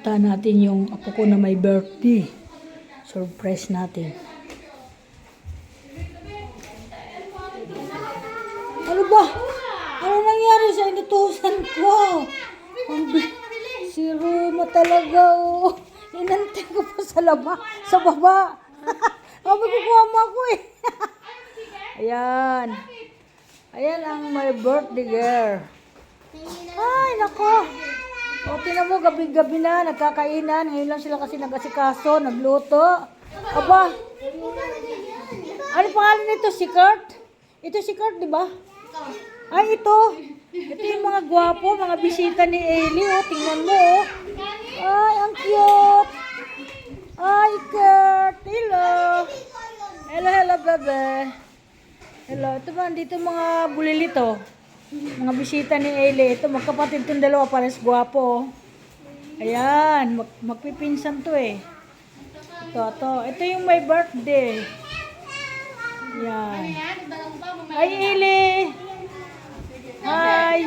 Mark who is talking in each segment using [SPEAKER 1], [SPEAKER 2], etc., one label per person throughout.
[SPEAKER 1] Punta natin yung apo ko na may birthday. Surprise natin. Ano ba? Ano nangyari sa inutusan ko? Si Roma talaga, oh. Inantay ko pa sa baba. Sabi ko, kuha mo ako eh. Ayan. Ayan ang my birthday girl. Ay, nako. O, tinan mo, gabi-gabi na, nagkakainan. Ngayon lang sila kasi nag-asikaso, nagluto. Aba. Ano pangalan nito? Si Kurt? Ito si Kurt, di ba? Ay, ito. Ito yung mga gwapo, mga bisita ni Eli. Oh, tingnan mo, oh. Ay, ang cute. Ay, Kurt. Hello. Hello, bebe. Hello. Ito ba, dito mga bulilito. Mga bisita ni Eli. Ito, magkapatid itong dalawa, pares gwapo. Ayan, magpipinsan to eh. Ito. Ito yung my birthday. Ayan. Ay, Eli. Hi.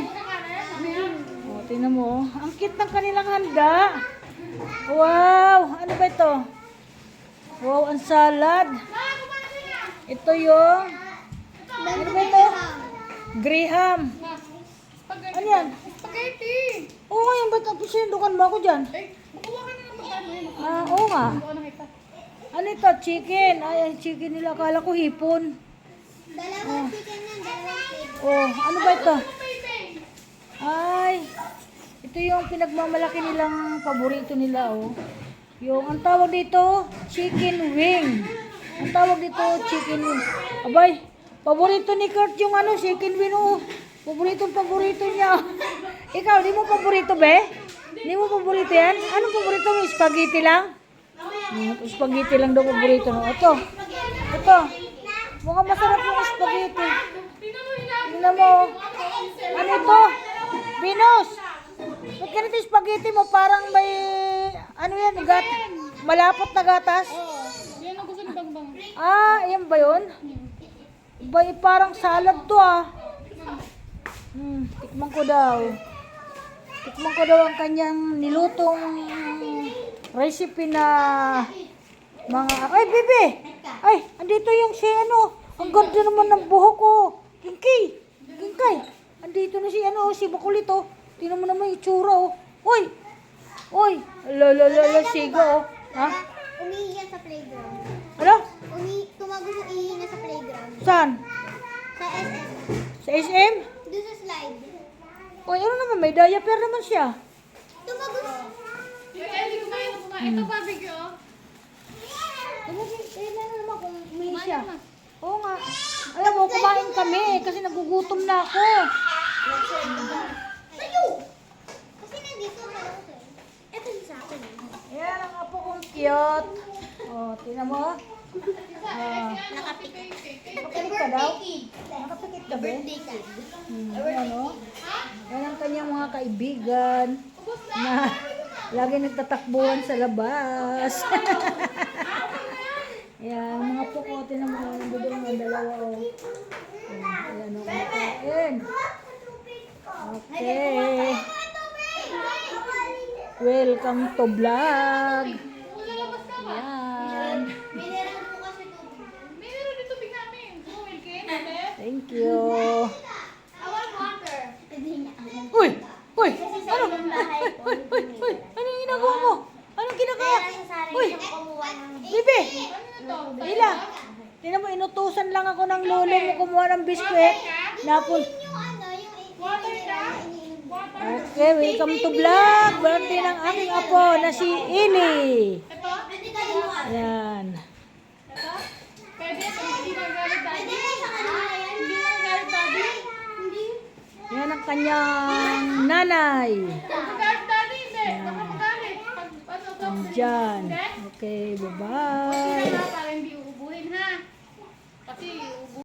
[SPEAKER 1] O, tingnan mo. Ang cute ng kanilang handa. Wow. Ano ba ito? Wow, ang salad. Ito yung... Ano ba ito? Graham. Ano yan?
[SPEAKER 2] Spaghetti.
[SPEAKER 1] Oo nga, yung ba't sinundukan mo ako dyan?
[SPEAKER 2] Makuha ka na ng pagkain.
[SPEAKER 1] Oo nga. Ano ito? Chicken. Ay, chicken nila. Akala ko hipon.
[SPEAKER 3] Dalawang chicken yan, dalawang flavor.
[SPEAKER 1] Oh, ano ba ito? Ay, ito yung pinagmamalaki nilang paborito nila, oh. Yung, ang tawag dito, chicken wing. Ang tawag dito, chicken wing. Abay, paborito ni Kurt yung ano, chicken wing, oh. Paborito niya. Ikaw, di mo paborito, be? Di mo paborito yan? Anong paborito mo? Spaghetti lang? Spaghetti lang daw paborito, no? Ito. Mukhang masarap yung spaghetti. Tingnan mo. Ano ito? Venus! Ba't ganito yung spaghetti mo? Parang may... Ano yan? Malapot na gatas?
[SPEAKER 2] Yan ang gusto ni Bangbang.
[SPEAKER 1] Ah, yan ba yun? Bay, parang salad to ah. Tikman ko daw. Tikman ko daw ang kanyang nilutong recipe na mga... Ay, bebe! Ay, andito yung si ano. Ang ganda naman ng buhok ko. Kinkay! Andito na si ano, si Bakulit oh. Tingnan mo naman yung itsura oh. Uy! Lala, siga oh. Ha?
[SPEAKER 3] Umihi yan sa playground.
[SPEAKER 1] Ano?
[SPEAKER 3] Tumagos yung ihi niya sa playground.
[SPEAKER 1] Saan?
[SPEAKER 3] Sa SM.
[SPEAKER 1] Sa SM?
[SPEAKER 3] Doon sa slide.
[SPEAKER 1] Uy, ano naman, may diaper naman siya.
[SPEAKER 3] Tumagos.
[SPEAKER 2] Yung Ellie, kumain na kumain. Ito barbecue, oh.
[SPEAKER 1] Tingnan naman kung may siya. Oo nga. Alam mo, kumain kami kasi nagugutom na ako.
[SPEAKER 3] Tayo! Kasi nandito malaki ko eh. Ito yung sa akin eh.
[SPEAKER 1] Ayan ang apo kong cute. Oh, tingnan mo.
[SPEAKER 3] Nakapikit.
[SPEAKER 1] Nakapikit ka daw? Nakapikit ka ba?
[SPEAKER 3] Birthday cake.
[SPEAKER 1] Ayan o. Yan ang kanyang mga kaibigan na lagi nagtatakbuhan sa labas. Ayan, mga puko, tingnan mo ang budong ng dalawa o. Ayan o, kumakain. Okay. Welcome to vlog. Ayan.
[SPEAKER 3] Mineral po kasi ito.
[SPEAKER 2] Meron dito tubig namin. Wilkin, ate.
[SPEAKER 1] Thank you.
[SPEAKER 3] I want water. Hindi niya alam.
[SPEAKER 1] Uy!
[SPEAKER 3] Kasi sa
[SPEAKER 1] Ano?
[SPEAKER 3] ibang bahay po.
[SPEAKER 1] Anong ginagawa mo? Anong ginagawa?
[SPEAKER 3] Kaya lang sa sarili
[SPEAKER 1] Uy!
[SPEAKER 3] siyang kumuha ng...
[SPEAKER 1] Bibi!
[SPEAKER 2] Ano to?
[SPEAKER 1] Hila! Tingnan mo, inutusan lang ako ng lolo mo kumuha ng biskwit. Napun.
[SPEAKER 3] Yung ano, yung...
[SPEAKER 2] Water ka?
[SPEAKER 1] Okay, welcome to vlog. Birthday ng aking apo na si Ili.
[SPEAKER 2] Ito?
[SPEAKER 3] Pwede ka din mo.
[SPEAKER 1] Ayan.
[SPEAKER 2] Ito? Pwede? Hindi ka galit, daddy?
[SPEAKER 3] Pwede sa kanila yan.
[SPEAKER 2] Hindi ka galit, daddy?
[SPEAKER 3] Hindi.
[SPEAKER 1] Yan ang kanyang nanay.
[SPEAKER 2] Magalit, daddy? Hindi. Baka magalit. Pag ano to?
[SPEAKER 1] Diyan.
[SPEAKER 2] Hindi?
[SPEAKER 1] Okay, bye-bye.
[SPEAKER 2] Para hindi uubuhin, ha? Kasi